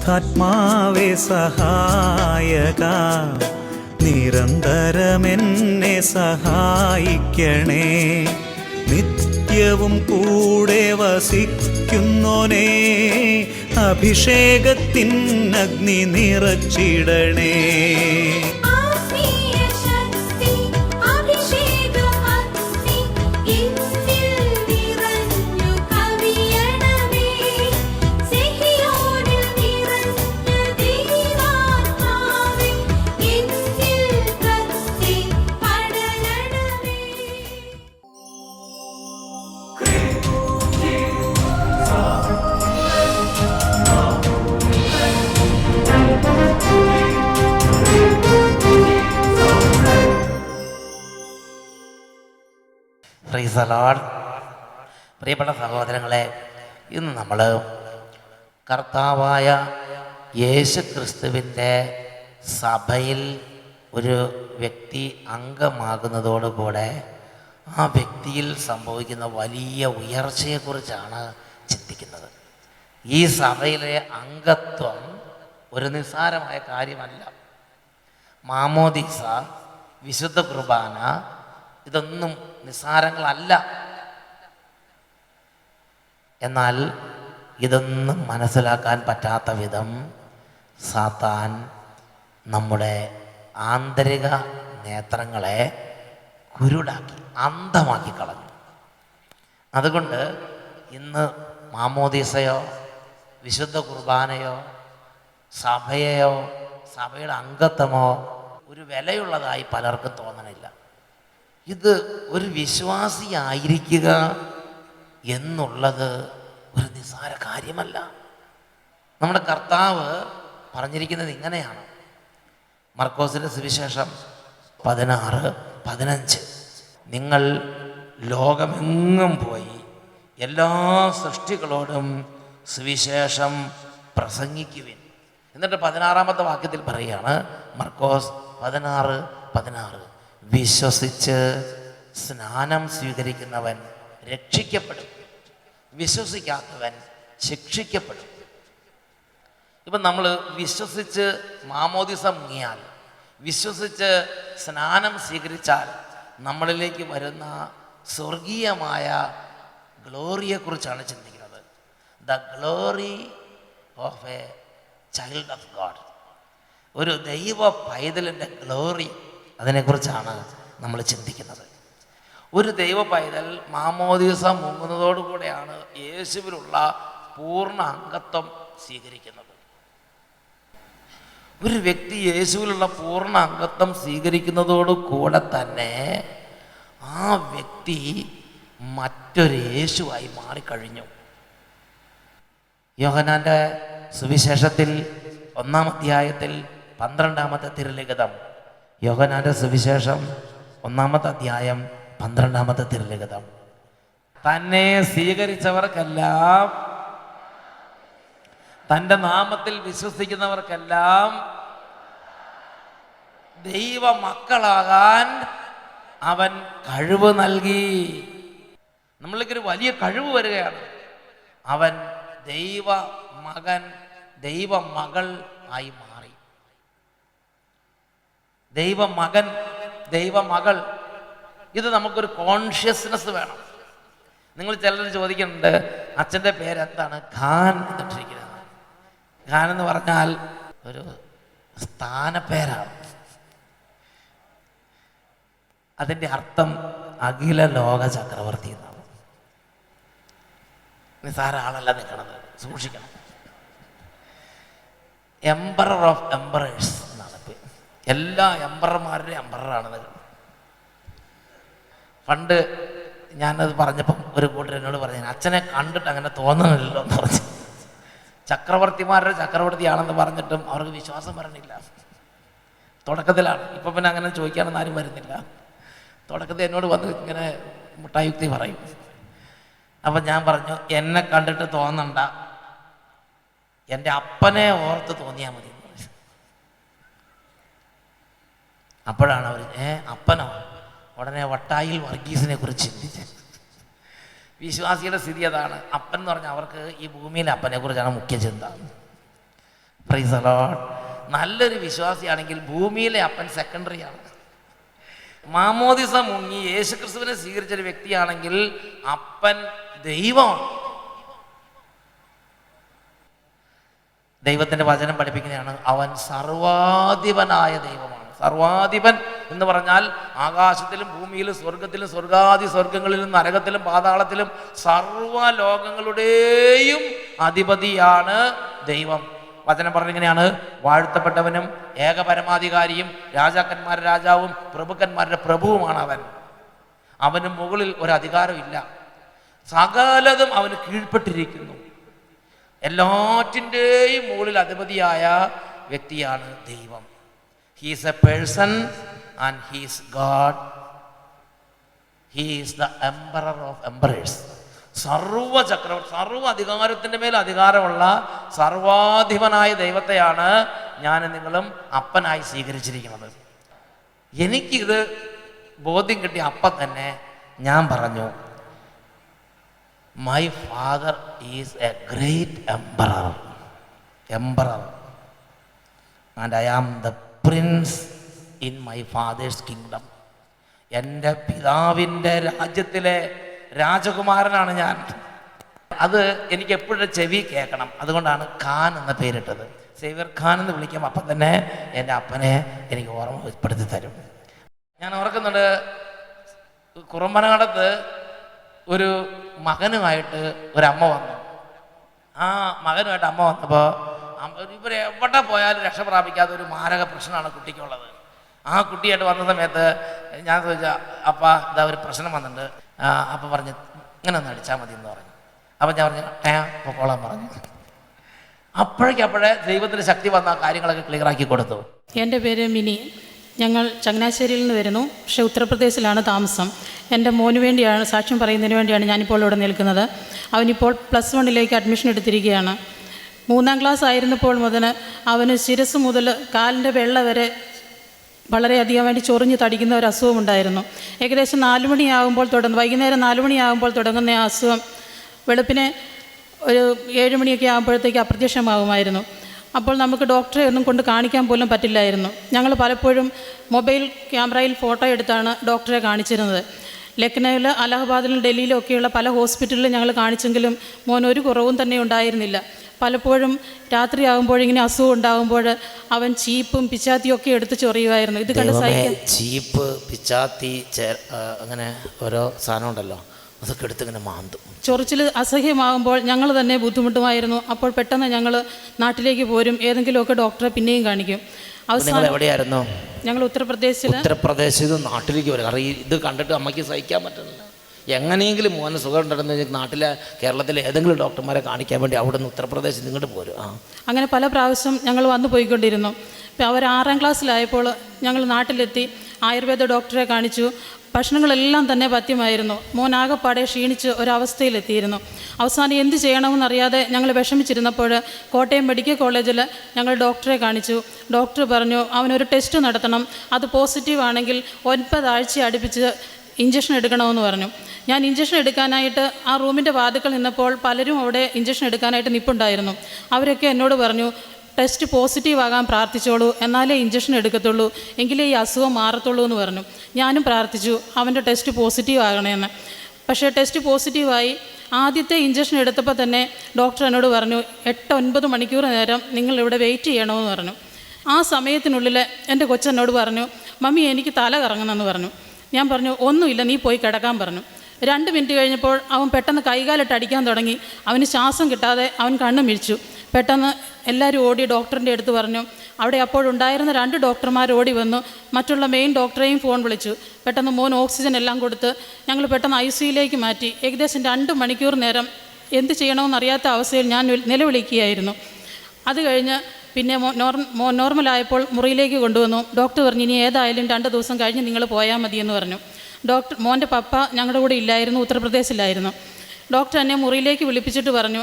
പരിശുദ്ധാത്മാവേ സഹായക, നിരന്തരമെന്നെ സഹായിക്കണേ. നിത്യവും കൂടെ വസിക്കുന്നോനേ, അഭിഷേകത്തിൻ അഗ്നി നിറച്ചിടണേ. Praise the Lord. പ്രിയപ്പെട്ട സഹോദരങ്ങളെ, ഇന്ന് നമ്മൾ കർത്താവായ യേശു ക്രിസ്തുവിൻ്റെ സഭയിൽ ഒരു വ്യക്തി അംഗമാകുന്നതോടുകൂടെ ആ വ്യക്തിയിൽ സംഭവിക്കുന്ന വലിയ ഉയർച്ചയെക്കുറിച്ചാണ് ചിന്തിക്കുന്നത്. ഈ സഭയിലെ അംഗത്വം ഒരു നിസ്സാരമായ കാര്യമല്ല. മാമോദീസ, വിശുദ്ധ കുർബാന, ഇതൊന്നും നിസ്സാരങ്ങളല്ല. എന്നാൽ ഇതൊന്നും മനസ്സിലാക്കാൻ പറ്റാത്ത വിധം സാത്താൻ നമ്മുടെ ആന്തരിക നേത്രങ്ങളെ കുരുടാക്കി അന്ധമാക്കി കളഞ്ഞു. അതുകൊണ്ട് ഇന്ന് മാമോദീസയോ വിശുദ്ധ കുർബാനയോ സഭയെയോ സഭയുടെ അംഗത്വമോ ഒരു വിലയുള്ളതായി പലർക്കും തോന്നണില്ല. ഇത് ഒരു വിശ്വാസിയായിരിക്കുക എന്നുള്ളത് ഒരു നിസ്സാര കാര്യമല്ല. നമ്മുടെ കർത്താവ് പറഞ്ഞിരിക്കുന്നത് ഇങ്ങനെയാണ്. മർക്കോസിൻ്റെ സുവിശേഷം 16:15, നിങ്ങൾ ലോകമെങ്ങും പോയി എല്ലാ സൃഷ്ടികളോടും സുവിശേഷം പ്രസംഗിക്കുവിൻ. എന്നിട്ട് 16-ാമത്തെ വാക്യത്തിൽ പറയുകയാണ്, മർക്കോസ് 16:16, വിശ്വസിച്ച് സ്നാനം സ്വീകരിക്കുന്നവൻ രക്ഷിക്കപ്പെടും, വിശ്വസിക്കാത്തവൻ ശിക്ഷിക്കപ്പെടും. ഇപ്പം നമ്മൾ വിശ്വസിച്ച് മാമോദിസ മുങ്ങിയാൽ, വിശ്വസിച്ച് സ്നാനം സ്വീകരിച്ചാൽ നമ്മളിലേക്ക് വരുന്ന സ്വർഗീയമായ ഗ്ലോറിയെക്കുറിച്ചാണ് ചിന്തിക്കുന്നത്. The glory of A child of God, ഒരു ദൈവ പൈതലിൻ്റെ ഗ്ലോറി, അതിനെക്കുറിച്ചാണ് നമ്മൾ ചിന്തിക്കുന്നത്. ഒരു ദൈവ പൈതൽ മാമോദീസ മുങ്ങുന്നതോടുകൂടെയാണ് യേശുവിലുള്ള പൂർണ്ണ അംഗത്വം സ്വീകരിക്കുന്നത്. ഒരു വ്യക്തി യേശുവിലുള്ള പൂർണ്ണ അംഗത്വം സ്വീകരിക്കുന്നതോടു കൂടെ തന്നെ ആ വ്യക്തി മറ്റൊരു യേശുവായി മാറിക്കഴിഞ്ഞു. യോഹന്നാൻ്റെ സുവിശേഷത്തിൽ 1-ാം അധ്യായത്തിൽ 12-ാമത്തെ തിരുലിഖിതം, യോഹന്നാൻ്റെ സുവിശേഷം 1-ാമത്തെ അധ്യായം 12-ാമത്തെ തിരുലിഖിതം, തന്നെ സ്വീകരിച്ചവർക്കെല്ലാം, തൻ്റെ നാമത്തിൽ വിശ്വസിക്കുന്നവർക്കെല്ലാം ദൈവ മക്കളാകാൻ അവൻ കഴിവ് നൽകി. നമ്മളിലേക്കൊരു വലിയ കഴിവ് വരികയാണ്. അവൻ ദൈവ മകൻ, ദൈവ മകൾ ആയി മാറി. ദൈവ മകൻ, ദൈവ മകൾ, ഇത് നമുക്കൊരു കോൺഷ്യസ്നെസ് വേണം. നിങ്ങൾ ചിലർ ചോദിക്കുന്നുണ്ട്, അച്ഛൻ്റെ പേരെന്താണ്? ഖാൻ എന്നിട്ടിരിക്കുന്നത്. ഖാൻ എന്ന് പറഞ്ഞാൽ ഒരു സ്ഥാനപ്പേരാണ്. അതിൻ്റെ അർത്ഥം അഖില ലോക ചക്രവർത്തി എന്നാണ്. നിസ്സാര ആളല്ല നിൽക്കണത്, സൂക്ഷിക്കണം. എംപറർ ഓഫ് എംപറേഴ്സ് എന്നാണ്. എല്ലാ എംപറർമാരുടെയും എംപററാണ് നിൽക്കുന്നത്. പണ്ട് ഞാനത് പറഞ്ഞപ്പം ഒരു കൂട്ടർ എന്നോട് പറഞ്ഞു, അച്ഛനെ കണ്ടിട്ട് അങ്ങനെ തോന്നുന്നില്ലല്ലോ എന്ന് പറഞ്ഞു. ചക്രവർത്തിമാരുടെ ചക്രവർത്തിയാണെന്ന് പറഞ്ഞിട്ടും അവർക്ക് വിശ്വാസം വരണില്ല. തുടക്കത്തിലാണ്. ഇപ്പം പിന്നെ അങ്ങനെ ചോദിക്കാനൊന്നും ആരും വരുന്നില്ല. തുടക്കത്തിൽ എന്നോട് വന്ന് ഇങ്ങനെ മുട്ടായുക്തി പറയും. അപ്പം ഞാൻ പറഞ്ഞു, എന്നെ കണ്ടിട്ട് തോന്നണ്ട, എൻ്റെ അപ്പനെ ഓർത്ത് തോന്നിയാൽ മതി. അപ്പോഴാണ് അവർ അപ്പനോ? ഉടനെ വട്ടായിൽ വർഗീസിനെ കുറിച്ച് ചിന്തിച്ച്. വിശ്വാസിയുടെ സ്ഥിതി അതാണ്. അപ്പൻ എന്ന് പറഞ്ഞാൽ അവർക്ക് ഈ ഭൂമിയിലെ അപ്പനെ കുറിച്ചാണ് മുഖ്യ ചിന്ത. Praise the Lord. നല്ലൊരു വിശ്വാസിയാണെങ്കിൽ ഭൂമിയിലെ അപ്പൻ സെക്കൻഡറിയാണ്. മാമോദിസ മുങ്ങി യേശുക്രിസ്തുവിനെ സ്വീകരിച്ചൊരു വ്യക്തിയാണെങ്കിൽ അപ്പൻ ദൈവമാണ്. ദൈവത്തിൻ്റെ വചനം പഠിപ്പിക്കുന്നതാണ്, അവൻ സർവാധിപനായ ദൈവമാണ്. സർവാധിപൻ എന്ന് പറഞ്ഞാൽ ആകാശത്തിലും ഭൂമിയിലും സ്വർഗത്തിലും സ്വർഗാദി സ്വർഗങ്ങളിലും നരകത്തിലും പാതാളത്തിലും സർവ്വലോകങ്ങളുടെയും അധിപതിയാണ് ദൈവം. വചനം പറഞ്ഞിങ്ങനെയാണ്, വാഴ്ത്തപ്പെട്ടവനും ഏകപരമാധികാരിയും രാജാക്കന്മാരുടെ രാജാവും പ്രഭുക്കന്മാരുടെ പ്രഭുവുമാണ് അവൻ. അവന് മുകളിൽ ഒരധികാരമില്ല, സകലതും അവന് കീഴ്പ്പെട്ടിരിക്കുന്നു. എല്ലാറ്റിൻ്റെയും മുകളിൽ അധിപതിയായ വ്യക്തിയാണ് ദൈവം. He is a person and he is God. He is the emperor of emperors. സർവചക്രവർത്തി, സർവ അധികാരത്തിൻ്റെ മേൽ അധികാരമുള്ള സർവാധിപനായ ദൈവത്തെയാണ് ഞാനും നിങ്ങളും അപ്പനായി സ്വീകരിച്ചിരിക്കുന്നത്. എനിക്കിത് ബോധ്യം കിട്ടിയ അപ്പം തന്നെ ഞാൻ പറഞ്ഞു, my father is a great emperor and I am the prince in my father's kingdom. എൻ്റെ പിതാവിൻ്റെ രാജ്യത്തിലെ രാജകുമാരനാണ് ഞാൻ. അത് എനിക്ക് എപ്പോഴും ചെവി കേൾക്കണം. അതുകൊണ്ടാണ് ഖാൻ എന്ന പേരിട്ടത്. സേവ്യർ ഖാൻ എന്ന് വിളിക്കും. അപ്പം തന്നെ എൻ്റെ അപ്പനെ എനിക്ക് ഓർമ്മപ്പെടുത്തി തരും. ഞാൻ ഓർക്കുന്നുണ്ട്, കുറുമ്പനകടത്ത് ഒരു മകനുമായിട്ട് ഒരമ്മ വന്നു. ആ മകനുമായിട്ട് അമ്മ വന്നപ്പോൾ ഇവർ എവിടെ പോയാലും രക്ഷ പ്രാപിക്കാത്ത ഒരു മാരക പ്രശ്നമാണ് കുട്ടിക്കുള്ളത്. ആ കുട്ടിയായിട്ട് വന്ന സമയത്ത് ഞാൻ ചോദിച്ചാൽ, അപ്പ ഇതാ ഒരു പ്രശ്നം വന്നിട്ടുണ്ട്. അപ്പം പറഞ്ഞ് ഇങ്ങനെ ഒന്ന് അടിച്ചാൽ മതി എന്ന് പറഞ്ഞു. അപ്പം ഞാൻ പറഞ്ഞു പൊക്കോളാൻ പറഞ്ഞു. അപ്പോഴേ ദൈവത്തിൻ്റെ ശക്തി വന്ന കാര്യങ്ങളൊക്കെ ക്ലിയറാക്കി കൊടുത്തു. എൻ്റെ പേര് മിനി. ഞങ്ങൾ ചങ്ങനാശ്ശേരിയിൽ നിന്ന് വരുന്നു, പക്ഷേ ഉത്തർപ്രദേശിലാണ് താമസം. എൻ്റെ മോന് വേണ്ടിയാണ്, സാക്ഷ്യം പറയുന്നതിന് വേണ്ടിയാണ് ഞാനിപ്പോൾ ഇവിടെ നിൽക്കുന്നത്. അവനിപ്പോൾ +1 അഡ്മിഷൻ എടുത്തിരിക്കുകയാണ്. 3ാം ക്ലാസ് ആയിരുന്നപ്പോൾ മുതൽ അവന് ശിരസ് മുതൽ കാലിൻ്റെ വെള്ള വരെ വളരെയധികം വേണ്ടി ചൊറിഞ്ഞ് തടിക്കുന്ന ഒരു അസുഖമുണ്ടായിരുന്നു. ഏകദേശം 4 മണിയാകുമ്പോൾ വൈകുന്നേരം 4 മണിയാകുമ്പോൾ തുടങ്ങുന്ന ആ അസുഖം വെളുപ്പിനെ ഒരു 7 മണിയൊക്കെ ആകുമ്പോഴത്തേക്ക് അപ്രത്യക്ഷമാകുമായിരുന്നു. അപ്പോൾ നമുക്ക് ഡോക്ടറെ ഒന്നും കൊണ്ട് കാണിക്കാൻ പോലും പറ്റില്ലായിരുന്നു. ഞങ്ങൾ പലപ്പോഴും മൊബൈൽ ക്യാമറയിൽ ഫോട്ടോ എടുത്താണ് ഡോക്ടറെ കാണിച്ചിരുന്നത്. ലക്നൌവിൽ, അലഹബാദിലും ഡൽഹിയിലും ഒക്കെയുള്ള പല ഹോസ്പിറ്റലിലും ഞങ്ങൾ കാണിച്ചെങ്കിലും മോൻ ഒരു കുറവും തന്നെ ഉണ്ടായിരുന്നില്ല. പലപ്പോഴും രാത്രിയാകുമ്പോഴിങ്ങനെ അസുഖം ഉണ്ടാകുമ്പോൾ അവൻ ചീപ്പും പിച്ചാത്തിയും ഒക്കെ എടുത്ത് ചൊറിയുമായിരുന്നു. ഇത് കണ്ട് സഹിക്കാൻ, ചീപ്പ്, പിച്ചാത്തി, അങ്ങനെ ഓരോ സാധനം ഉണ്ടല്ലോ, അതൊക്കെ എടുത്ത് ഇങ്ങനെ മാന്തും. ചൊറിച്ചിൽ അസഹ്യമാകുമ്പോൾ ഞങ്ങൾ തന്നെ ബുദ്ധിമുട്ടുമായിരുന്നു. അപ്പോൾ പെട്ടെന്ന് ഞങ്ങൾ നാട്ടിലേക്ക് പോരും, ഏതെങ്കിലുമൊക്കെ ഡോക്ടറെ പിന്നെയും കാണിക്കും. അവസാനം എവിടെയായിരുന്നു? ഞങ്ങൾ ഉത്തർപ്രദേശിൽ നാട്ടിലേക്ക് വരും. കാരണം ഇത് കണ്ടിട്ട് അമ്മയ്ക്ക് സഹിക്കാൻ പറ്റുന്നില്ല. എങ്ങനെയെങ്കിലും മോനെ സുഖം ഉണ്ടെന്ന് നാട്ടിലെ കേരളത്തിലെ ഏതെങ്കിലും ഡോക്ടർമാരെ കാണിക്കാൻ വേണ്ടി അവിടെ നിന്ന് ഉത്തർപ്രദേശിൽ ഇങ്ങോട്ട് പോരും. അങ്ങനെ പല പ്രാവശ്യം ഞങ്ങൾ വന്നു പോയിക്കൊണ്ടിരുന്നു. ഇപ്പോൾ അവർ 6ാം ക്ലാസ്സിലായപ്പോൾ ഞങ്ങൾ നാട്ടിലെത്തി ആയുർവേദ ഡോക്ടറെ കാണിച്ചു. ഭക്ഷണങ്ങളെല്ലാം തന്നെ പഥ്യമായിരുന്നു. മോനാകെപ്പാടെ ക്ഷീണിച്ച് ഒരവസ്ഥയിലെത്തിയിരുന്നു. അവസാനം എന്ത് ചെയ്യണമെന്നറിയാതെ ഞങ്ങൾ വിഷമിച്ചിരുന്നപ്പോൾ കോട്ടയം മെഡിക്കൽ കോളേജിൽ ഞങ്ങൾ ഡോക്ടറെ കാണിച്ചു. ഡോക്ടർ പറഞ്ഞു അവനൊരു ടെസ്റ്റ് നടത്തണം, അത് പോസിറ്റീവ് ആണെങ്കിൽ 9 ആഴ്ച അടുപ്പിച്ച് ഇഞ്ചക്ഷൻ എടുക്കണമെന്ന് പറഞ്ഞു. ഞാൻ ഇഞ്ചക്ഷൻ എടുക്കാനായിട്ട് ആ റൂമിൻ്റെ വാതിൽക്കൽ നിന്നപ്പോൾ പലരും അവിടെ ഇഞ്ചക്ഷൻ എടുക്കാനായിട്ട് നിൽപ്പുണ്ടായിരുന്നു. അവരൊക്കെ എന്നോട് പറഞ്ഞു, ടെസ്റ്റ് പോസിറ്റീവ് ആകാൻ പ്രാർത്ഥിച്ചോളൂ, എന്നാലേ ഇഞ്ചക്ഷൻ എടുക്കത്തുള്ളൂ, എങ്കിലേ ഈ അസുഖം മാറത്തുള്ളൂ എന്ന് പറഞ്ഞു. ഞാനും പ്രാർത്ഥിച്ചു അവൻ്റെ ടെസ്റ്റ് പോസിറ്റീവ് ആകണമെന്ന്. പക്ഷേ ടെസ്റ്റ് പോസിറ്റീവായി. ആദ്യത്തെ ഇഞ്ചക്ഷൻ എടുത്തപ്പോൾ തന്നെ ഡോക്ടർ എന്നോട് പറഞ്ഞു 8-9 മണിക്കൂർ നേരം നിങ്ങളിവിടെ വെയിറ്റ് ചെയ്യണമെന്ന് പറഞ്ഞു. ആ സമയത്തിനുള്ളിൽ എൻ്റെ കൊച്ചെന്നോട് പറഞ്ഞു, മമ്മി എനിക്ക് തല കറങ്ങുന്നെന്ന് പറഞ്ഞു. ഞാൻ പറഞ്ഞു ഒന്നുമില്ല, നീ പോയി കിടക്കാൻ പറഞ്ഞു. 2 മിനിറ്റ് കഴിഞ്ഞപ്പോൾ അവൻ പെട്ടെന്ന് കൈകാലിട്ട് അടിക്കാൻ തുടങ്ങി. അവന് ശ്വാസം കിട്ടാതെ അവൻ കണ്ണു മിഴിച്ചു. പെട്ടെന്ന് എല്ലാവരും ഓടി ഡോക്ടറിൻ്റെ അടുത്ത് പറഞ്ഞു. അവിടെ അപ്പോഴുണ്ടായിരുന്ന 2 ഡോക്ടർമാർ ഓടി വന്നു. മറ്റുള്ള മെയിൻ ഡോക്ടറെയും ഫോൺ വിളിച്ചു. പെട്ടെന്ന് മോൻ ഓക്സിജൻ എല്ലാം കൊടുത്ത് ഞങ്ങൾ പെട്ടെന്ന് ICUയിലേക്ക് മാറ്റി. ഏകദേശം 2 മണിക്കൂർ നേരം എന്ത് ചെയ്യണമെന്നറിയാത്ത അവസ്ഥയിൽ ഞാൻ നിലവിളിക്കുകയായിരുന്നു. അത് കഴിഞ്ഞ് പിന്നെ നോർമലായപ്പോൾ മുറിയിലേക്ക് കൊണ്ടുവന്നു. ഡോക്ടർ പറഞ്ഞു ഇനി ഏതായാലും 2 ദിവസം കഴിഞ്ഞ് നിങ്ങൾ പോയാൽ മതിയെന്ന് പറഞ്ഞു. മോൻ്റെ പപ്പ ഞങ്ങളുടെ കൂടെ ഇല്ലായിരുന്നു, ഉത്തർപ്രദേശിലായിരുന്നു. ഡോക്ടർ എന്നെ മുറിയിലേക്ക് വിളിപ്പിച്ചിട്ട് പറഞ്ഞു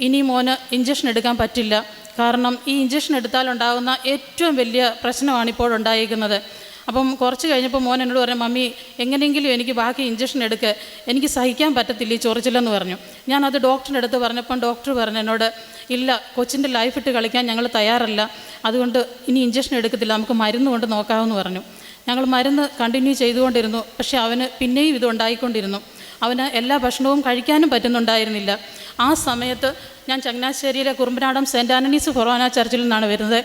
ഇനി മോന് ഇഞ്ചക്ഷൻ എടുക്കാൻ പറ്റില്ല, കാരണം ഈ ഇഞ്ചക്ഷൻ എടുത്താലുണ്ടാകുന്ന ഏറ്റവും വലിയ പ്രശ്നമാണ് ഇപ്പോൾ ഉണ്ടായിരിക്കുന്നത്. അപ്പം കുറച്ച് കഴിഞ്ഞപ്പോൾ മോൻ എന്നോട് പറഞ്ഞു, മമ്മി എങ്ങനെയെങ്കിലും എനിക്ക് ബാക്കി ഇഞ്ചക്ഷൻ എടുക്കുക, എനിക്ക് സഹിക്കാൻ പറ്റത്തില്ല ഈ ചൊറിച്ചിലെന്ന് പറഞ്ഞു. ഞാനത് ഡോക്ടറിൻ്റെ അടുത്ത് പറഞ്ഞപ്പം ഡോക്ടർ പറഞ്ഞു എന്നോട്, ഇല്ല, കൊച്ചിൻ്റെ ലൈഫ് ഇട്ട് കളിക്കാൻ ഞങ്ങൾ തയ്യാറല്ല, അതുകൊണ്ട് ഇനി ഇഞ്ചക്ഷൻ എടുക്കത്തില്ല, നമുക്ക് മരുന്ന് കൊണ്ട് നോക്കാമെന്ന് പറഞ്ഞു. ഞങ്ങൾ മരുന്ന് കണ്ടിന്യൂ ചെയ്തുകൊണ്ടിരുന്നു. പക്ഷേ അവന് പിന്നെയും ഇത് ഉണ്ടായിക്കൊണ്ടിരുന്നു. അവന് എല്ലാ ഭക്ഷണവും കഴിക്കാനും പറ്റുന്നുണ്ടായിരുന്നില്ല. ആ സമയത്ത് ഞാൻ ചങ്ങനാശ്ശേരിയിലെ കുറുമ്പനാടം സെൻറ്റ് ആൻ്റണീസ് ഫൊറോന ചർച്ചിൽ നിന്നാണ് വരുന്നത്.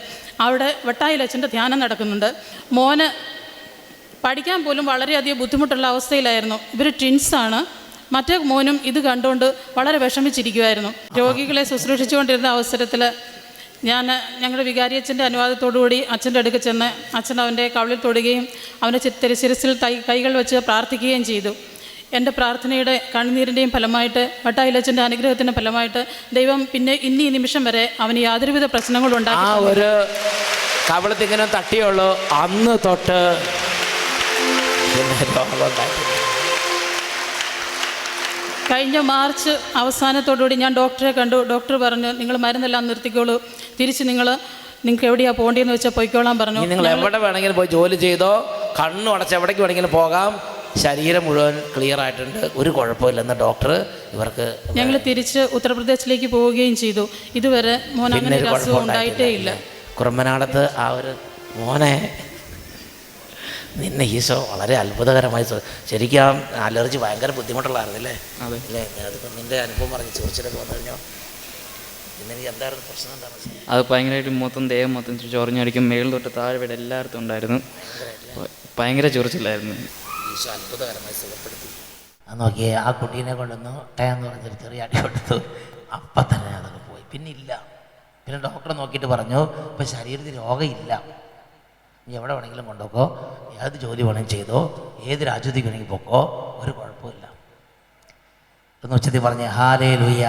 അവിടെ വെട്ടായിലച്ഛൻ്റെ ധ്യാനം നടക്കുന്നുണ്ട്. മോന് പഠിക്കാൻ പോലും വളരെയധികം ബുദ്ധിമുട്ടുള്ള അവസ്ഥയിലായിരുന്നു. ഇവർ ട്വിൻസാണ്. മറ്റേ മോനും ഇത് കണ്ടുകൊണ്ട് വളരെ വിഷമിച്ചിരിക്കുമായിരുന്നു. രോഗികളെ ശുശ്രൂഷിച്ചുകൊണ്ടിരുന്ന അവസരത്തിൽ ഞങ്ങളുടെ വികാരിയച്ഛൻ്റെ അനുവാദത്തോടുകൂടി അച്ഛൻ്റെ അടുക്ക് ചെന്ന് അച്ഛൻ അവൻ്റെ കവിളിൽ തൊടുകയും അവൻ്റെ ശിരസിൽ കൈകൾ വെച്ച് പ്രാർത്ഥിക്കുകയും ചെയ്തു. എൻ്റെ പ്രാർത്ഥനയുടെ കണ്ണുനീരിൻ്റെയും ഫലമായിട്ട് വട്ടായിലച്ഛൻ്റെ അനുഗ്രഹത്തിൻ്റെ ഫലമായിട്ട് ദൈവം പിന്നെ ഇന്നീ നിമിഷം വരെ അവന് യാതൊരുവിധ പ്രശ്നങ്ങളും ഉണ്ടാക്കി. ആ ഒരു കവിളത്തിങ്ങനെ തട്ടിയുള്ളൂ, അന്ന് തൊട്ട് പിന്നെ രോഗമുണ്ടായിട്ടില്ല. കഴിഞ്ഞ മാർച്ച് അവസാനത്തോടുകൂടി ഞാൻ ഡോക്ടറെ കണ്ടു. ഡോക്ടർ പറഞ്ഞു, നിങ്ങൾ മരുന്നെല്ലാം നിർത്തിക്കോളൂ, തിരിച്ച് നിങ്ങൾക്ക് എവിടെയാണ് പോകേണ്ടതെന്ന് വെച്ചാൽ പോയിക്കോളാൻ പറഞ്ഞു. നിങ്ങൾ എവിടെ വേണമെങ്കിലും പോയി ജോലി ചെയ്തോ, കണ്ണു അടച്ച് എവിടേക്ക് വേണമെങ്കിലും പോകാം, ശരീരം മുഴുവൻ ക്ലിയർ ആയിട്ടുണ്ട്, ഒരു കുഴപ്പമില്ലെന്ന് ഡോക്ടർ ഇവർക്ക്. ഞങ്ങൾ തിരിച്ച് ഉത്തർപ്രദേശിലേക്ക് പോവുകയും ചെയ്തു. ഇതുവരെ മോൻ അങ്ങനെ ഒരു അസുഖം ഉണ്ടായിട്ടേ ഇല്ല. കുറുമ്പനാടത്ത് ആ ഒരു മോനെ നിന്നെ ഈശോ വളരെ അത്ഭുതകരമായി, ശരിക്കും ആ അലർജി ഭയങ്കര ബുദ്ധിമുട്ടുള്ളതായിരുന്നില്ലേ? അല്ലേ? അതിപ്പോൾ നിൻ്റെ അനുഭവം പറഞ്ഞു ചോദിച്ചിട്ടൊക്കെ വന്നു കഴിഞ്ഞാൽ പിന്നെ എനിക്ക് എന്തായിരുന്നു പ്രശ്നം? എന്താണ് അത് ഭയങ്കരമായിട്ട് മൊത്തം ദേഹം മൊത്തം ചൊറിഞ്ഞടിക്കും, മേളിൽ തൊട്ട് താഴെ വീട് എല്ലായിടത്തും ഉണ്ടായിരുന്നു. ഭയങ്കര ചൊറിച്ചില്ലായിരുന്നു. ഈശോ അത്ഭുതകരമായി സുഖപ്പെടുത്തി. അത് നോക്കിയേ, ആ കുട്ടീനെ കൊണ്ടൊന്ന് ടയാന്ന് പറഞ്ഞൊരു ചെറിയ അടി കൊടുത്തു, അപ്പം തന്നെ അതൊക്കെ പോയി. പിന്നെ ഇല്ല. പിന്നെ ഡോക്ടറെ നോക്കിയിട്ട് പറഞ്ഞു, ഇപ്പം ശരീരത്തിൽ രോഗമില്ല, നീ എവിടെ വേണമെങ്കിലും കൊണ്ടുപോക്കോ, ഏത് ജോലി വേണമെങ്കിലും ചെയ്തോ, ഏത് രാജ്യത്തേക്ക് വേണമെങ്കിൽ പോക്കോ, ഒരു കുഴപ്പമില്ല എന്ന് ഉച്ചത്തിൽ പറഞ്ഞ് ഹല്ലേലൂയ.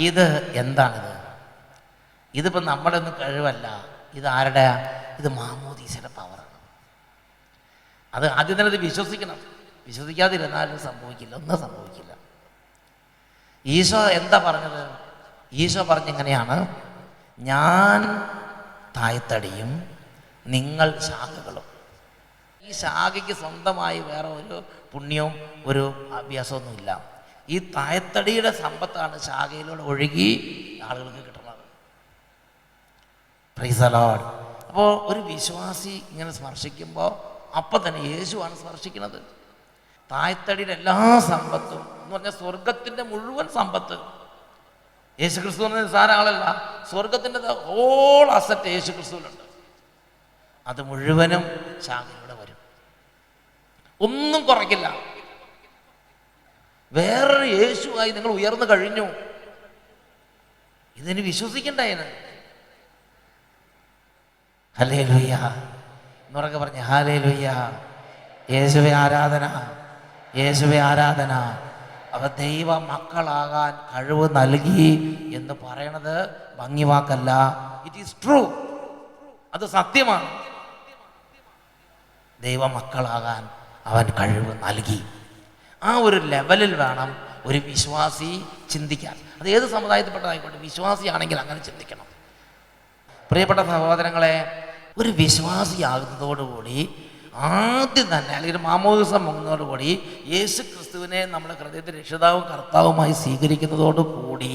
ഇത് എന്താണിത്? ഇതിപ്പോൾ നമ്മുടെ ഒന്നും കഴിവല്ല, ഇത് ആരുടെ? ഇത് മാമോദീസയുടെ പവറാണ്. അത് ആദ്യം തന്നെ അത് വിശ്വസിക്കണം. വിശ്വസിക്കാതിരുന്നാലും സംഭവിക്കില്ല, ഒന്നും സംഭവിക്കില്ല. ഈശോ എന്താ പറഞ്ഞത്? ഈശോ പറഞ്ഞെങ്ങനെയാണ്? ഞാൻ തായ്തടിയും നിങ്ങൾ ശാഖകളും. ഈ ശാഖയ്ക്ക് സ്വന്തമായി വേറെ ഒരു പുണ്യവും ഒരു അഭ്യാസമൊന്നുമില്ല. ഈ തായ്തടിയുടെ സമ്പത്താണ് ശാഖയിലൂടെ ഒഴുകി ആളുകൾക്ക് കിട്ടുന്നത്. Praise the Lord. അപ്പോൾ ഒരു വിശ്വാസി ഇങ്ങനെ സ്പർശിക്കുമ്പോൾ അപ്പം തന്നെ യേശുവാണ് സ്പർശിക്കുന്നത്. തായ്തടിയുടെ എല്ലാ സമ്പത്തും എന്ന് പറഞ്ഞാൽ സ്വർഗത്തിൻ്റെ മുഴുവൻ സമ്പത്ത്. യേശു ക്രിസ്തു പറഞ്ഞ നിസ്സാര ആളല്ല. സ്വർഗത്തിൻ്റെ ഓൾ അസറ്റ് യേശു ക്രിസ്തുവിലുണ്ട്. അത് മുഴുവനും ശാഖയിലൂടെ വരും, ഒന്നും കുറയ്ക്കില്ല. വേറൊരു യേശുവായി നിങ്ങൾ ഉയർന്നു കഴിഞ്ഞു. ഇതിന് വിശ്വസിക്കണ്ടേന്. ഹല്ലേലൂയ എന്നുറക്കെ പറഞ്ഞ് ഹല്ലേലൂയ. യേശുവേ ആരാധന, യേശുവേ ആരാധന. അവ ദൈവ മക്കളാകാൻ കഴിവ് നൽകി എന്ന് പറയണത് ഭംഗിവാക്കല്ല, ഇറ്റ് ഈസ് ട്രൂ. അത് സത്യമാണ്. ദൈവ മക്കളാകാൻ അവൻ കഴിവ് നൽകി. ആ ഒരു ലെവലിൽ വേണം ഒരു വിശ്വാസി ചിന്തിക്കാൻ. അത് ഏത് സമുദായത്തിൽപ്പെട്ടതായിക്കോട്ടെ, വിശ്വാസിയാണെങ്കിൽ അങ്ങനെ ചിന്തിക്കണം. പ്രിയപ്പെട്ട സഹോദരങ്ങളെ, ഒരു വിശ്വാസിയാകുന്നതോടുകൂടി ആദ്യം തന്നെ, അല്ലെങ്കിൽ മാമോദിസം മുങ്ങുന്നതോടുകൂടി യേശു ക്രിസ്തുവിനെ നമ്മുടെ ഹൃദയത്തിൽ രക്ഷിതാവും കർത്താവുമായി സ്വീകരിക്കുന്നതോടുകൂടി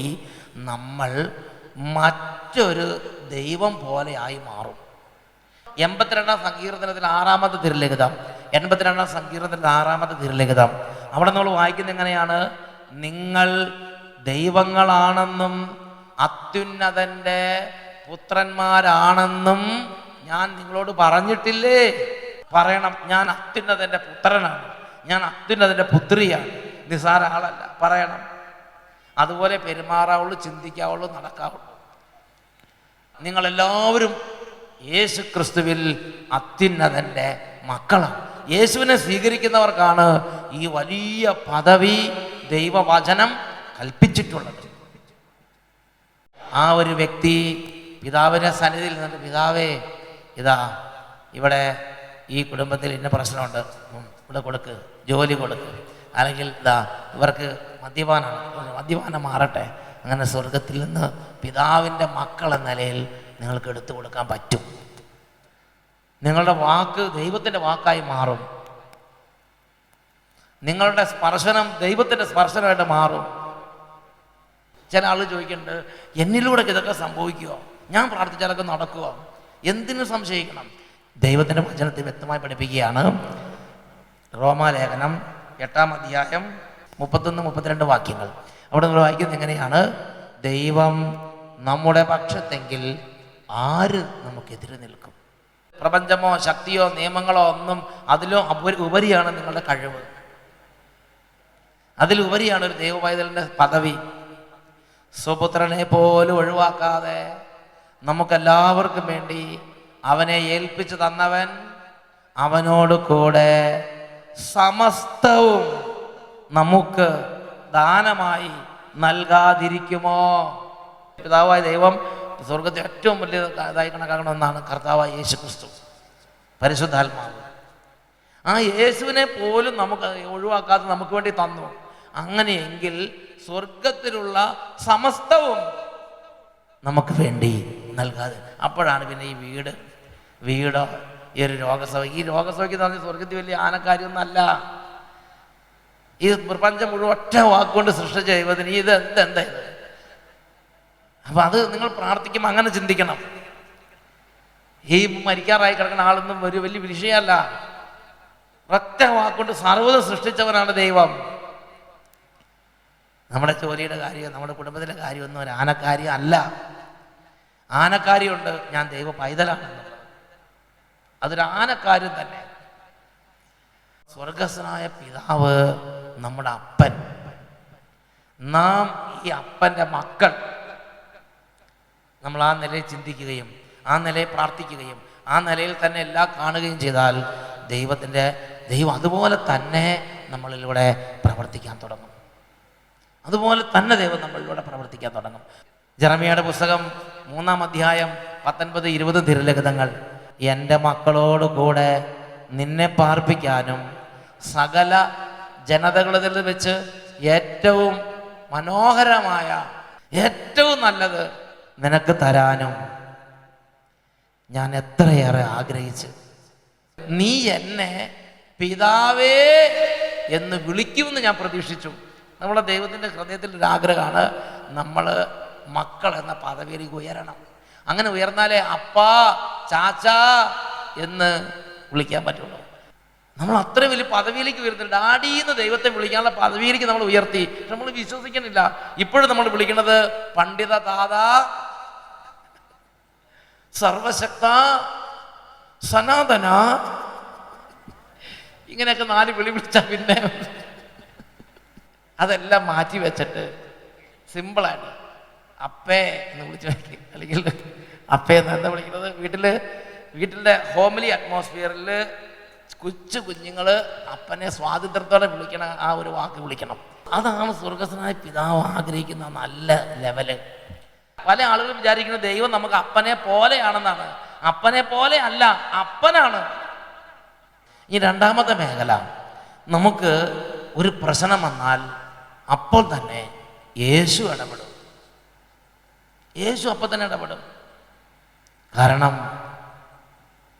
നമ്മൾ മറ്റൊരു ദൈവം പോലെയായി മാറും. 82-ാം സങ്കീർത്തനത്തിൽ 6-ാമത്തെ തിരുലിഖിതം, 82-ാം സങ്കീർത്തനത്തിൽ 6-ാമത്തെ തിരുലിഖിതം, അവിടെ നമ്മൾ വായിക്കുന്നത് എങ്ങനെയാണ്? നിങ്ങൾ ദൈവങ്ങളാണെന്നും അത്യുന്നതൻ്റെ പുത്രന്മാരാണെന്നും ഞാൻ നിങ്ങളോട് പറഞ്ഞിട്ടില്ലേ? പറയണം, ഞാൻ അത്യുന്നതൻ്റെ പുത്രനാണ്, ഞാൻ അത്യുന്നതൻ്റെ പുത്രിയാണ്, നിസാര ആളല്ല, പറയണം. അതുപോലെ പെരുമാറാവുള്ളൂ, ചിന്തിക്കാവുള്ളൂ, നടക്കാവുള്ളൂ. നിങ്ങളെല്ലാവരും യേശു ക്രിസ്തുവിൽ അത്യുന്നതൻ്റെ മക്കളാണ്. യേശുവിനെ സ്വീകരിക്കുന്നവർക്കാണ് ഈ വലിയ പദവി ദൈവവചനം കൽപ്പിച്ചിട്ടുള്ളത്. ആ ഒരു വ്യക്തി പിതാവിൻ്റെ സന്നിധിയിൽ നിന്നിട്ട്, പിതാവേ, ഇതാ ഇവിടെ ഈ കുടുംബത്തിൽ ഇന്ന പ്രശ്നമുണ്ട്, ഇവിടെ കൊടുക്ക്, ജോലി കൊടുക്ക്, അല്ലെങ്കിൽ ഇതാ ഇവർക്ക് മദ്യപാനം മാറട്ടെ. അങ്ങനെ സ്വർഗത്തിൽ നിന്ന് പിതാവിൻ്റെ മക്കൾ എന്ന നിലയിൽ നിങ്ങൾക്ക് എടുത്തു കൊടുക്കാൻ പറ്റും. നിങ്ങളുടെ വാക്ക് ദൈവത്തിൻ്റെ വാക്കായി മാറും. നിങ്ങളുടെ സ്പർശനം ദൈവത്തിൻ്റെ സ്പർശനമായിട്ട് മാറും. ചില ആൾ ചോദിക്കുന്നുണ്ട്, എന്നിലൂടെ ഇതൊക്കെ സംഭവിക്കുമോ? ഞാൻ പ്രാർത്ഥിച്ചാലൊക്കെ നടക്കുമോ? എന്തിനു സംശയിക്കണം? ദൈവത്തിൻ്റെ വചനത്തെ വ്യക്തമായി പഠിപ്പിക്കുകയാണ്. റോമാലേഖനം 8-ാം അധ്യായം 31-32 വാക്യങ്ങൾ. അവിടെ നമ്മൾ വായിക്കുന്നത് എങ്ങനെയാണ്? ദൈവം നമ്മുടെ പക്ഷത്തെങ്കിൽ ആര് നമുക്കെതിരെ നിൽക്കും? പ്രപഞ്ചമോ ശക്തിയോ നിയമങ്ങളോ ഒന്നും അതിലോ ഉപരിയാണ് നിങ്ങളുടെ കഴിവ്. അതിലുപരിയാണ് ഒരു ദൈവപൈതലിൻ്റെ പദവി. സ്വപുത്രനെ പോലും ഒഴിവാക്കാതെ നമുക്കെല്ലാവർക്കും വേണ്ടി അവനെ ഏൽപ്പിച്ചു തന്നവൻ അവനോട് കൂടെ സമസ്തവും നമുക്ക് ദാനമായി നൽകാതിരിക്കുമോ? പിതാവായ ദൈവം സ്വർഗത്തെ ഏറ്റവും വലിയ ഇതായി കണക്കാക്കുന്ന ഒന്നാണ് കർത്താവായ യേശു ക്രിസ്തു, പരിശുദ്ധാത്മാവ്. ആ യേശുവിനെ പോലും നമുക്ക് ഒഴിവാക്കാതെ നമുക്ക് വേണ്ടി തന്നു. അങ്ങനെയെങ്കിൽ സ്വർഗത്തിലുള്ള സമസ്തവും നമുക്ക് വേണ്ടി നൽകാതെ, അപ്പോഴാണ് പിന്നെ ഈ വീടോ ഈ ഒരു രോഗസഭ, ഈ രോഗസഭയ്ക്ക് എന്ന് പറഞ്ഞാൽ സ്വർഗത്തിൽ വലിയ ആനക്കാര്യമൊന്നുമല്ല. ഈ പ്രപഞ്ചം മുഴുവൻ ഒറ്റ വാക്കുകൊണ്ട് സൃഷ്ടിച്ച ദൈവത്തിന് ഇത് എന്താ ഇത്? അപ്പം അത് നിങ്ങൾ പ്രാർത്ഥിക്കുമ്പോൾ അങ്ങനെ ചിന്തിക്കണം. ഈ മരിക്കാറായി കിടക്കുന്ന ആളൊന്നും ഒരു വലിയ വിഷയമല്ല. ഒറ്റ വാക്കുകൊണ്ട് സർവ്വത സൃഷ്ടിച്ചവനാണ് ദൈവം. നമ്മുടെ ജോലിയുടെ കാര്യം, നമ്മുടെ കുടുംബത്തിൻ്റെ കാര്യമൊന്നും ഒരു ആനക്കാര്യം അല്ല. ആനക്കാര്യമുണ്ട്, ഞാൻ ദൈവ പൈതലാണെന്നുള്ളത്. അതൊരു ആനക്കാര്യം തന്നെ. സ്വർഗസ്ഥനായ പിതാവ് നമ്മുടെ അപ്പൻ. നാം ഈ അപ്പൻ്റെ മക്കൾ. നമ്മൾ ആ നിലയിൽ ചിന്തിക്കുകയും ആ നിലയിൽ പ്രാർത്ഥിക്കുകയും ആ നിലയിൽ തന്നെ എല്ലാം കാണുകയും ചെയ്താൽ ദൈവം അതുപോലെ തന്നെ നമ്മളിലൂടെ പ്രവർത്തിക്കാൻ തുടങ്ങും. അതുപോലെ തന്നെ ദൈവം നമ്മളിലൂടെ പ്രവർത്തിക്കാൻ തുടങ്ങും. ജെറമ്യായുടെ പുസ്തകം 3-ാം അധ്യായം 19-20 തിരുലിഖിതങ്ങൾ. എൻ്റെ മക്കളോട് കൂടെ നിന്നെ പാർപ്പിക്കാനും സകല ജനതകളിൽ വെച്ച് ഏറ്റവും മനോഹരമായ ഏറ്റവും നല്ലത് നിനക്ക് തരാനും ഞാൻ എത്രയേറെ ആഗ്രഹിച്ചു. നീ എന്നെ പിതാവേ എന്ന് വിളിക്കുമെന്ന് ഞാൻ പ്രതീക്ഷിച്ചു. നമ്മുടെ ദൈവത്തിൻ്റെ ഹൃദയത്തിൽ ഒരു ആഗ്രഹമാണ് നമ്മൾ മക്കൾ എന്ന പദവിയിലേക്ക് ഉയരണം. അങ്ങനെ ഉയർന്നാലേ അപ്പാ ചാച്ചാ എന്ന് വിളിക്കാൻ പറ്റുള്ളൂ. നമ്മൾ അത്ര വലിയ പദവിയിലേക്ക് ഉയർത്തില്ല. ഡാഡിന്ന് ദൈവത്തെ വിളിക്കാനുള്ള പദവിയിലേക്ക് നമ്മൾ ഉയർത്തി. നമ്മൾ വിശ്വസിക്കുന്നില്ല. ഇപ്പോഴും നമ്മൾ വിളിക്കുന്നത് പണ്ഡിത ദാദാ, സർവശക്ത, സനാതന, ഇങ്ങനെയൊക്കെ 4 വിളി വിളിച്ചാൽ പിന്നെ അതെല്ലാം മാറ്റി വെച്ചിട്ട് സിമ്പിളായിട്ട് അപ്പേ എന്ന് വിളിച്ചു വയ്ക്കും. അല്ലെങ്കിൽ അപ്പേ എന്ന് എന്താ വിളിക്കുന്നത്? വീട്ടിൻ്റെ ഹോംലി അറ്റ്മോസ്ഫിയറിൽ കൊച്ചു കുഞ്ഞുങ്ങൾ അപ്പനെ സ്വാതന്ത്ര്യത്തോടെ വിളിക്കണം. ആ ഒരു വാക്ക് വിളിക്കണം. അതാണ് സ്വർഗസ്ഥനായ പിതാവ് ആഗ്രഹിക്കുന്ന നല്ല ലെവല്. പല ആളുകളും വിചാരിക്കുന്നത് ദൈവം നമുക്ക് അപ്പനെ പോലെയാണെന്നാണ്. അപ്പനെ പോലെ അല്ല, അപ്പനാണ്. ഈ 2ാമത്തെ മേഖല, നമുക്ക് ഒരു പ്രശ്നം വന്നാൽ അപ്പോൾ തന്നെ യേശു ഇടപെടും. യേശു അപ്പം തന്നെ ഇടപെടും. കാരണം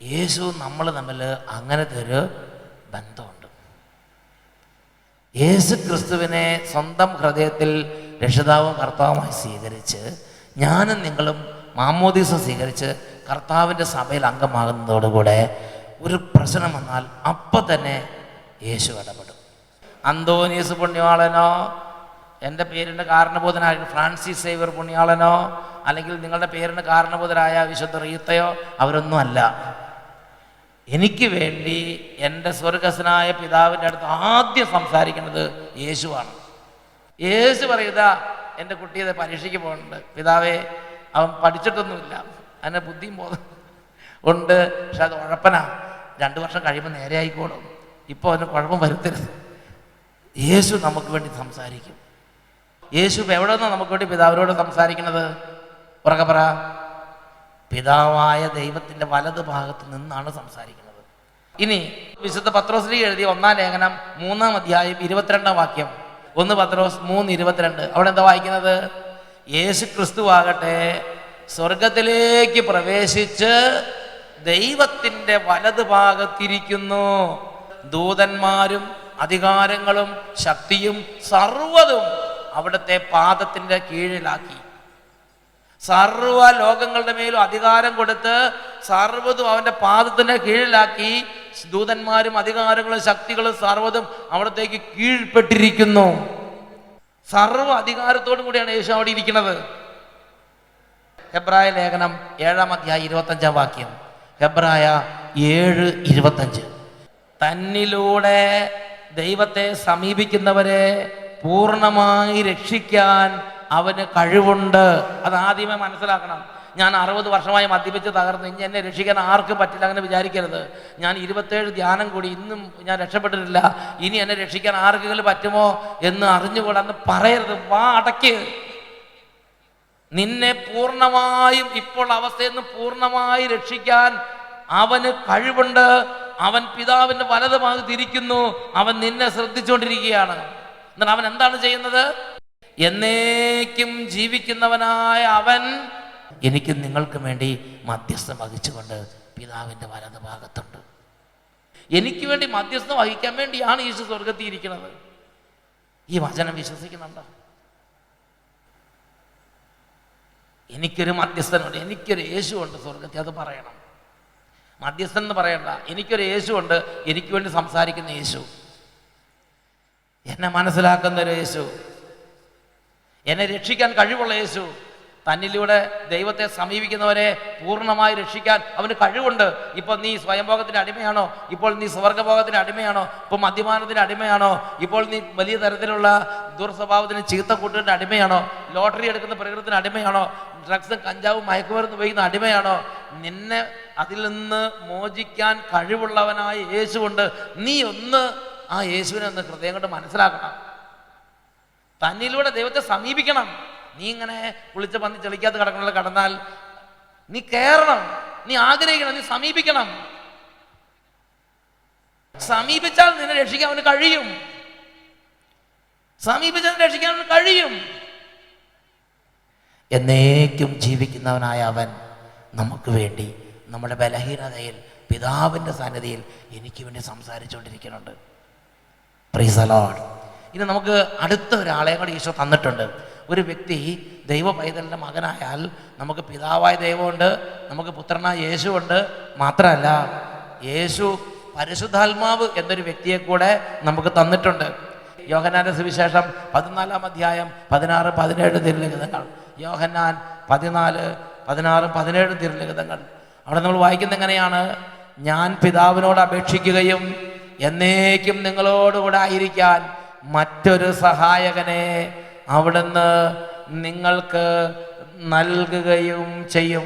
യേശു നമ്മൾ തമ്മിൽ അങ്ങനത്തെ ഒരു ബന്ധമുണ്ട്. യേശു ക്രിസ്തുവിനെ സ്വന്തം ഹൃദയത്തിൽ രക്ഷിതാവും കർത്താവുമായി സ്വീകരിച്ച് ഞാനും നിങ്ങളും മാമോദീസ സ്വീകരിച്ച് കർത്താവിൻ്റെ സഭയിൽ അംഗമാകുന്നതോടുകൂടെ ഒരു പ്രശ്നം വന്നാൽ അപ്പം തന്നെ യേശു ഇടപെടും. അന്തോനീസ് പുണ്യാളനോ, എൻ്റെ പേരിൻ്റെ കാരണബോധനായ ഫ്രാൻസിസ് സേവ്യർ പുണ്യാളനോ, അല്ലെങ്കിൽ നിങ്ങളുടെ പേരിന് കാരണബോധനായ വിശുദ്ധ റീത്തയോ അവരൊന്നും അല്ല. എനിക്ക് വേണ്ടി എൻ്റെ സ്വർഗസ്ഥനായ പിതാവിൻ്റെ അടുത്ത് ആദ്യം സംസാരിക്കുന്നത് യേശുവാണ്. യേശു പറയുക, എൻ്റെ കുട്ടിയെ പരീക്ഷയ്ക്ക് പോകുന്നുണ്ട് പിതാവേ, അവൻ പഠിച്ചിട്ടൊന്നുമില്ല, അതിന് ബുദ്ധിയും ബോധം ഉണ്ട്, പക്ഷെ അത് ഉഴപ്പനാ, 2 വർഷം കഴിയുമ്പോൾ നേരെ ആയിക്കോളും, ഇപ്പോൾ അവന് കുഴപ്പം വരുത്തരുത്. യേശു നമുക്ക് വേണ്ടി സംസാരിക്കും. യേശു എവിടെ നിന്നാണ് നമുക്ക് വേണ്ടി പിതാവിനോട് സംസാരിക്കുന്നത്? ഉറക്കെ പറ. പിതാവായ ദൈവത്തിൻ്റെ വലത് ഭാഗത്ത് നിന്നാണ് സംസാരിക്കുന്നത്. ഇനി വിശുദ്ധ പത്രോസിലേക്ക് എഴുതിയ 1-ാം ലേഖനം 3-ാം അധ്യായം 22-ാം വാക്യം. 1 പത്രോസ് 3:22. അവിടെ എന്താ വായിക്കുന്നത്? യേശു ക്രിസ്തു ആകട്ടെ സ്വർഗത്തിലേക്ക് പ്രവേശിച്ച് ദൈവത്തിൻ്റെ വലതുഭാഗത്തിരിക്കുന്നു. ദൂതന്മാരും അധികാരങ്ങളും ശക്തിയും സർവ്വതും അവിടുത്തെ പാദത്തിൻ്റെ കീഴിലാക്കി. സർവ്വ ലോകങ്ങളുടെ മേലും അധികാരം കൊടുത്ത് സർവ്വതും അവൻ്റെ പാദത്തിൻ്റെ കീഴിലാക്കി. ദൂതന്മാരും അധികാരങ്ങളും ശക്തികളും സർവ്വതും അവിടത്തേക്ക് കീഴ്പ്പെട്ടിരിക്കുന്നു. സർവ്വ അധികാരത്തോടും കൂടിയാണ് യേശു അവിടെ ഇരിക്കുന്നത്. ഹെബ്രായ ലേഖനം 7-ാം അധ്യായം 25-ാം വാക്യം. ഹെബ്രായ 7:25. തന്നിലൂടെ ദൈവത്തെ സമീപിക്കുന്നവരെ പൂർണ്ണമായി രക്ഷിക്കാൻ അവന് കഴിവുണ്ട്. അത് ആദ്യമേ മനസ്സിലാക്കണം. ഞാൻ 60 വർഷമായി മദ്യപിച്ച് തകർന്നു, ഇനി എന്നെ രക്ഷിക്കാൻ ആർക്കും പറ്റില്ല, അങ്ങനെ വിചാരിക്കരുത്. ഞാൻ 27 ധ്യാനം കൂടി, ഇന്നും ഞാൻ രക്ഷപ്പെട്ടിട്ടില്ല, ഇനി എന്നെ രക്ഷിക്കാൻ ആർക്കെങ്കിലും പറ്റുമോ എന്ന് അറിഞ്ഞുകൂടാന്ന് പറയരുത്. വാ അടയ്ക്ക്. നിന്നെ പൂർണ്ണമായും ഇപ്പോൾ അവസ്ഥയിൽ നിന്ന് പൂർണ്ണമായി രക്ഷിക്കാൻ അവന് കഴിവുണ്ട്. അവൻ പിതാവിൻ്റെ വലതുഭാഗത്തിരിക്കുന്നു. അവൻ നിന്നെ ശ്രദ്ധിച്ചുകൊണ്ടിരിക്കുകയാണ്. എന്നാൽ അവൻ എന്താണ് ചെയ്യുന്നത്? എന്നേക്കും ജീവിക്കുന്നവനായ അവൻ എനിക്കും നിങ്ങൾക്കും വേണ്ടി മധ്യസ്ഥം വഹിച്ചുകൊണ്ട് പിതാവിൻ്റെ വലതുഭാഗത്തുണ്ട്. എനിക്ക് വേണ്ടി മധ്യസ്ഥം വഹിക്കാൻ വേണ്ടിയാണ് യേശു സ്വർഗത്തിൽ ഇരിക്കുന്നത്. ഈ വചനം വിശ്വസിക്കുന്നുണ്ടോ? എനിക്കൊരു മധ്യസ്ഥനുണ്ട്, എനിക്കൊരു യേശുവുണ്ട് സ്വർഗത്തിൽ. അത് പറയണം. മധ്യസ്ഥൻ എന്ന് പറയണ്ട, എനിക്കൊരു യേശുവുണ്ട്, എനിക്ക് വേണ്ടി സംസാരിക്കുന്ന യേശു, എന്നെ മനസ്സിലാക്കുന്ന ഒരു യേശു, എന്നെ രക്ഷിക്കാൻ കഴിവുള്ള യേശു. തന്നിലൂടെ ദൈവത്തെ സമീപിക്കുന്നവരെ പൂർണ്ണമായി രക്ഷിക്കാൻ അവന് കഴിവുണ്ട്. ഇപ്പോൾ നീ സ്വയംഭോഗത്തിന് അടിമയാണോ? ഇപ്പോൾ നീ സ്വർഗഭോഗത്തിന് അടിമയാണോ? ഇപ്പോൾ മദ്യപാനത്തിന് അടിമയാണോ? ഇപ്പോൾ നീ വലിയ തരത്തിലുള്ള ദുർസ്വഭാവത്തിന് ചീത്തക്കൂട്ടിൻ്റെ അടിമയാണോ? ലോട്ടറി എടുക്കുന്ന പ്രകൃതത്തിന് അടിമയാണോ? ഡ്രഗ്സും കഞ്ചാവും മയക്കുമരുന്ന് ഉപയോഗിക്കുന്ന അടിമയാണോ? നിന്നെ അതിൽ നിന്ന് മോചിക്കാൻ കഴിവുള്ളവനായ യേശുവുണ്ട്. നീ ഒന്ന് ആ യേശുവിനെ ഒന്ന് ഹൃദയം കൊണ്ട് മനസ്സിലാക്കണം. തന്നിലൂടെ ദൈവത്തെ സമീപിക്കണം. നീ ഇങ്ങനെ കുളിച്ച പന്നി ചെളിക്കാത്ത കടന്നാൽ നീ കയറണം, നീ ആഗ്രഹിക്കണം, നീ സമീപിക്കണം. സമീപിച്ചാൽ നിന്നെ രക്ഷിക്കാൻ അവന് കഴിയും. സമീപിച്ചാൽ രക്ഷിക്കാൻ അവന് കഴിയും. എന്നേക്കും ജീവിക്കുന്നവനായ അവൻ നമുക്ക് വേണ്ടി നമ്മുടെ ബലഹീനതയിൽ പിതാവിൻ്റെ സന്നിധിയിൽ എനിക്ക് വേണ്ടി സംസാരിച്ചുകൊണ്ടിരിക്കുന്നുണ്ട്. Praise the Lord. ഇനി നമുക്ക് അടുത്ത ഒരാളെ കൂടി ഈശോ തന്നിട്ടുണ്ട്. ഒരു വ്യക്തി ദൈവ പൈതലിൻ്റെ മകനായാൽ നമുക്ക് പിതാവായ ദൈവമുണ്ട്, നമുക്ക് പുത്രനായ യേശുവുണ്ട്. മാത്രമല്ല യേശു പരിശുദ്ധാത്മാവ് എന്നൊരു വ്യക്തിയെ കൂടെ നമുക്ക് തന്നിട്ടുണ്ട്. യോഹന്നാന്റെ സുവിശേഷം 14-ാം അധ്യായം 16-17 തിരുലിഖിതങ്ങൾ. യോഹന്നാൻ 14, 16, 17 തിരുലിഖിതങ്ങൾ. അവിടെ നമ്മൾ വായിക്കുന്നത് എങ്ങനെയാണ്? ഞാൻ പിതാവിനോട് അപേക്ഷിക്കുകയും എന്നേക്കും നിങ്ങളോടുകൂടെ ആയിരിക്കാൻ മറ്റൊരു സഹായകനെ അവിടുന്ന് നിങ്ങൾക്ക് നൽകുകയും ചെയ്യും.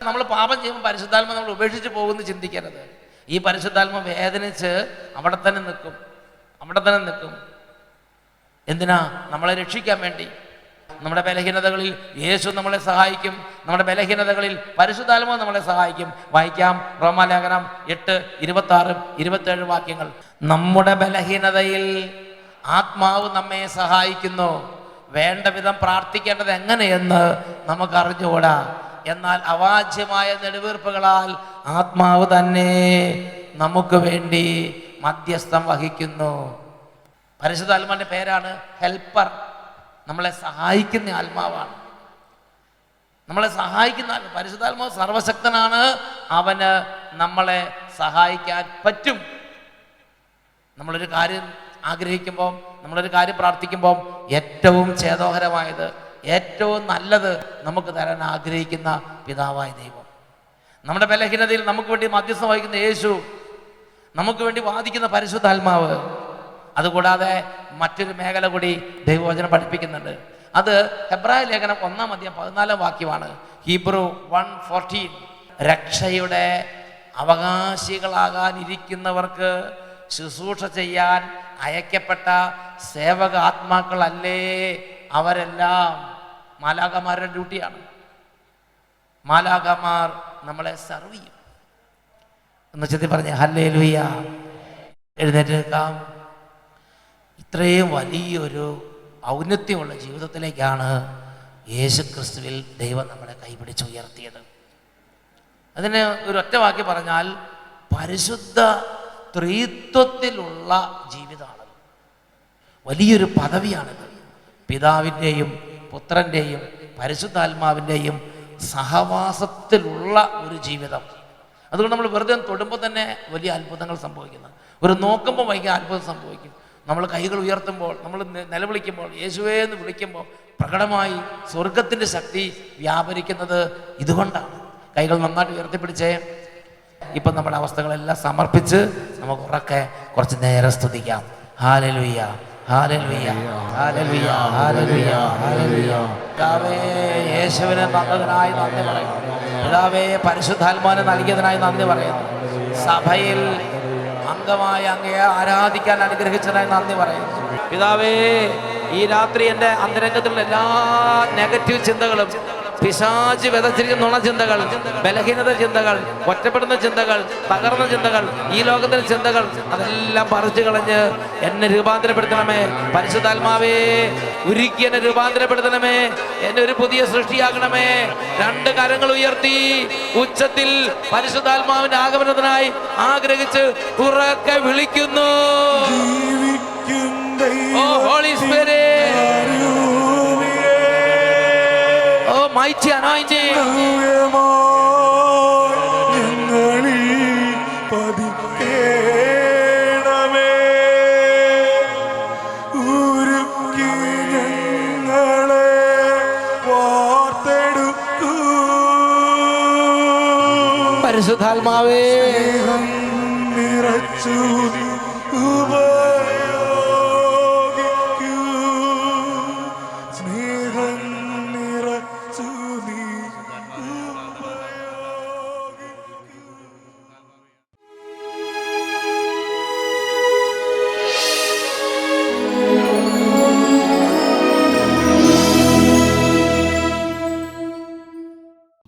നമ്മൾ പാപം ചെയ്യുമ്പോൾ പരിശുദ്ധാത്മ നമ്മൾ ഉപേക്ഷിച്ച് പോകുമെന്ന് ചിന്തിക്കരുത്. ഈ പരിശുദ്ധാത്മ വേദനിച്ച് അവിടെ തന്നെ നിൽക്കും. എന്തിനാ? നമ്മളെ രക്ഷിക്കാൻ വേണ്ടി. നമ്മുടെ ബലഹീനതകളിൽ യേശു നമ്മളെ സഹായിക്കും. നമ്മുടെ ബലഹീനതകളിൽ പരിശുദ്ധാത്മ നമ്മളെ സഹായിക്കും. വായിക്കാം റോമാലേഖനം 8:26-27 വാക്യങ്ങൾ. നമ്മുടെ ബലഹീനതയിൽ ആത്മാവ് നമ്മെ സഹായിക്കുന്നു. വേണ്ട വിധം പ്രാർത്ഥിക്കേണ്ടത് എങ്ങനെയെന്ന് നമുക്കറിഞ്ഞുകൂടാ. എന്നാൽ അവാച്യമായ നെടുവീർപ്പുകളാൽ ആത്മാവ് തന്നെ നമുക്ക് വേണ്ടി മധ്യസ്ഥം വഹിക്കുന്നു. പരിശുദ്ധാത്മാവിൻ്റെ പേരാണ് ഹെൽപ്പർ. നമ്മളെ സഹായിക്കുന്ന ആത്മാവാണ്. നമ്മളെ സഹായിക്കുന്ന പരിശുദ്ധാത്മാവ് സർവശക്തനാണ്. അവന് നമ്മളെ സഹായിക്കാൻ പറ്റും. നമ്മളൊരു കാര്യം ആഗ്രഹിക്കുമ്പോൾ, നമ്മളൊരു കാര്യം പ്രാർത്ഥിക്കുമ്പോൾ ഏറ്റവും ചേതോഹരമായത്, ഏറ്റവും നല്ലത് നമുക്ക് തരാൻ ആഗ്രഹിക്കുന്ന പിതാവായ ദൈവം, നമ്മുടെ ബലഹീനതയിൽ നമുക്ക് വേണ്ടി മധ്യസ്ഥം വഹിക്കുന്ന യേശു, നമുക്ക് വേണ്ടി വാദിക്കുന്ന പരിശുദ്ധാത്മാവ്. അതുകൂടാതെ മറ്റൊരു മേഖല കൂടി ദൈവവചനം പഠിപ്പിക്കുന്നുണ്ട്. അത് ഹെബ്രായ ലേഖനം 1-ാം അധ്യായം 14-ാം വാക്യമാണ്. ഹീബ്രു 1:14. രക്ഷയുടെ അവകാശികളാകാനിരിക്കുന്നവർക്ക് ശുശ്രൂഷ ചെയ്യാൻ അയക്കപ്പെട്ട സേവക ആത്മാക്കളല്ലേ അവരെല്ലാം. മാലാഖമാരുടെ ഡ്യൂട്ടിയാണ്. മാലാഖമാർ നമ്മളെ സർവ് ചെയ്യും. എന്ന് ചെത്തി പറഞ്ഞ ഹല്ലേലൂയ. എഴുന്നേറ്റ് നിൽക്കാം. ഇത്രയും വലിയൊരു ഔന്നത്യമുള്ള ജീവിതത്തിലേക്കാണ് യേശു ക്രിസ്തുവിൽ ദൈവം നമ്മളെ കൈപിടിച്ച് ഉയർത്തിയത്. അതിനെ ഒരൊറ്റ വാക്കി പറഞ്ഞാൽ പരിശുദ്ധ ത്രിത്വത്തിലുള്ള ജീവിതമാണ്. വലിയൊരു പദവിയാണിത്. പിതാവിൻ്റെയും പുത്രൻ്റെയും പരിശുദ്ധാത്മാവിൻ്റെയും സഹവാസത്തിലുള്ള ഒരു ജീവിതം. അതുകൊണ്ട് നമ്മൾ വെറുതെ തൊടുമ്പോൾ തന്നെ വലിയ അത്ഭുതങ്ങൾ സംഭവിക്കുന്നു. ഒരു നോക്കുമ്പോൾ ഭയങ്കര അത്ഭുതം സംഭവിക്കും. നമ്മൾ കൈകൾ ഉയർത്തുമ്പോൾ, നമ്മൾ നിലവിളിക്കുമ്പോൾ, യേശുവേ എന്ന് വിളിക്കുമ്പോൾ പ്രകടമായി സ്വർഗത്തിൻ്റെ ശക്തി വ്യാപരിക്കുന്നത് ഇതുകൊണ്ടാണ്. കൈകൾ നന്നായിട്ട് ഉയർത്തിപ്പിടിച്ചേ. ഇപ്പം നമ്മുടെ അവസ്ഥകളെല്ലാം സമർപ്പിച്ച് നമുക്ക് ഉറക്കെ കുറച്ച് നേരം സ്തുതിക്കാം. Hallelujah, hallelujah, hallelujah, hallelujah, hallelujah. പിതാവേ, യേശുവിനെ തന്നതിനായി നന്ദി പറയുന്നു. പിതാവേ, പരിശുദ്ധാത്മാവിനെ നൽകിയതിനായി നന്ദി പറയുന്നു. സഭയിൽ അംഗമായ അങ്ങയെ ആരാധിക്കാൻ അനുഗ്രഹിച്ചതിനായി നന്ദി പറയുന്നു. പിതാവേ, ഈ രാത്രി എൻ്റെ അന്തരംഗത്തിലുള്ള എല്ലാ നെഗറ്റീവ് ചിന്തകളും, പിശാച് വിതച്ചിരിക്കുന്ന നുണചിന്തകൾ, ബലഹീനത ചിന്തകൾ, ഒറ്റപ്പെടുന്ന ചിന്തകൾ, തകർന്ന ചിന്തകൾ, ഈ ലോകത്തിലെ ചിന്തകൾ, അതെല്ലാം പറിച്ചു കളഞ്ഞ് എന്നെ രൂപാന്തരപ്പെടുത്തണമേ. പരിശുദ്ധാത്മാവേ, ഉരുക്കി എന്നെ രൂപാന്തരപ്പെടുത്തണമേ. എന്നെ ഒരു പുതിയ സൃഷ്ടിയാക്കണമേ. രണ്ട് കരങ്ങൾ ഉയർത്തി ഉച്ചത്തിൽ പരിശുദ്ധാത്മാവിന്റെ ആഗമനത്തിനായി ആഗ്രഹിച്ച് ഉറക്കെ വിളിക്കുന്നു. ഓ ഹോളി സ്പിരിറ്റ്, mighty anointing. ഞങ്ങളിൽ പതിക്കേണമേ. ഉരുക്കി ഞങ്ങളെ വാർത്തെടുക്കൂ. പരിശുദ്ധാത്മാവേ, നിറച്ചു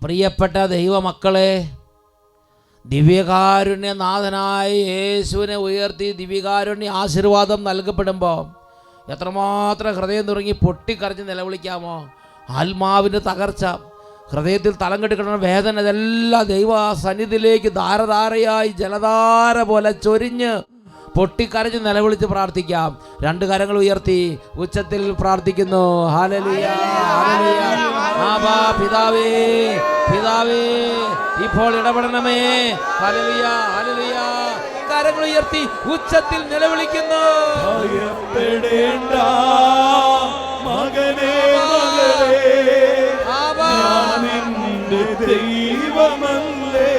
പ്രിയപ്പെട്ട ദൈവമക്കളെ, ദിവ്യകാരുണ്യനാഥനായ യേശുവിനെ ഉയർത്തി ദിവ്യകാരുണ്യ ആശീർവാദം നൽകപ്പെടുമ്പോൾ എത്രമാത്രം ഹൃദയം തുടങ്ങി പൊട്ടിക്കരഞ്ഞ് നിലവിളിക്കാമോ. ആത്മാവിൻ്റെ തകർച്ച, ഹൃദയത്തിൽ തളം കെട്ടിക്കിടന്ന വേദന, ഇതെല്ലാം ദൈവ സന്നിധിയിലേക്ക് ധാരധാരയായി ജലധാര പോലെ ചൊരിഞ്ഞ് പൊട്ടിക്കരഞ്ഞ് നിലവിളിച്ച് പ്രാർത്ഥിക്കാം. രണ്ട് കരങ്ങൾ ഉയർത്തി ഉച്ചത്തിൽ പ്രാർത്ഥിക്കുന്നു. Hallelujah, hallelujah. ആബാ പിതാവേ, പിതാവേ, ഇപ്പോൾ ഇടപെടണമേ. Hallelujah, hallelujah. കരങ്ങൾ ഉയർത്തി ഉച്ചത്തിൽ നിലവിളിക്കുന്നു. ഭയപ്പെടേണ്ട മകനേ, മകളേ, ഞാൻ നിന്റെ ദൈവമല്ലേ.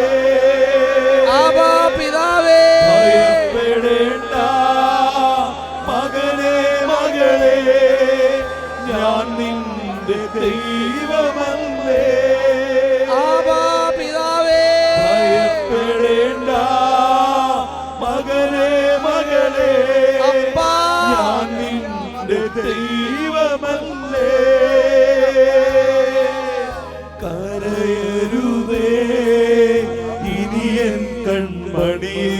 ആബാ പിതാവേ, ഭയപ്പെടേണ്ട മകനേ, മകളേ, ഞാൻ നിന്റെ ദൈവമല്ലേ. ആബാ പിതാവേ, ഭയപ്പെടേണ്ട മകനേ, മകളേ, ഞാൻ നിന്റെ ദൈവമല്ലേ. കരയരുതേ ഇനി എൻ കൺമണിയേ,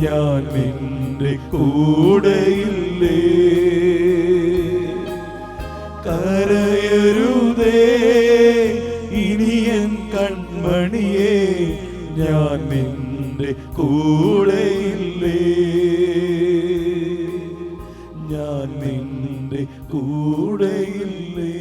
ഞാൻ നിന്റെ കൂടെയില്ലേ. കരയരുതേ ഇനി എൻ കൺമണിയേ, ഞാൻ നിന്റെ കൂടെയില്ലേ. ഞാൻ നിന്റെ കൂടെയില്ലേ.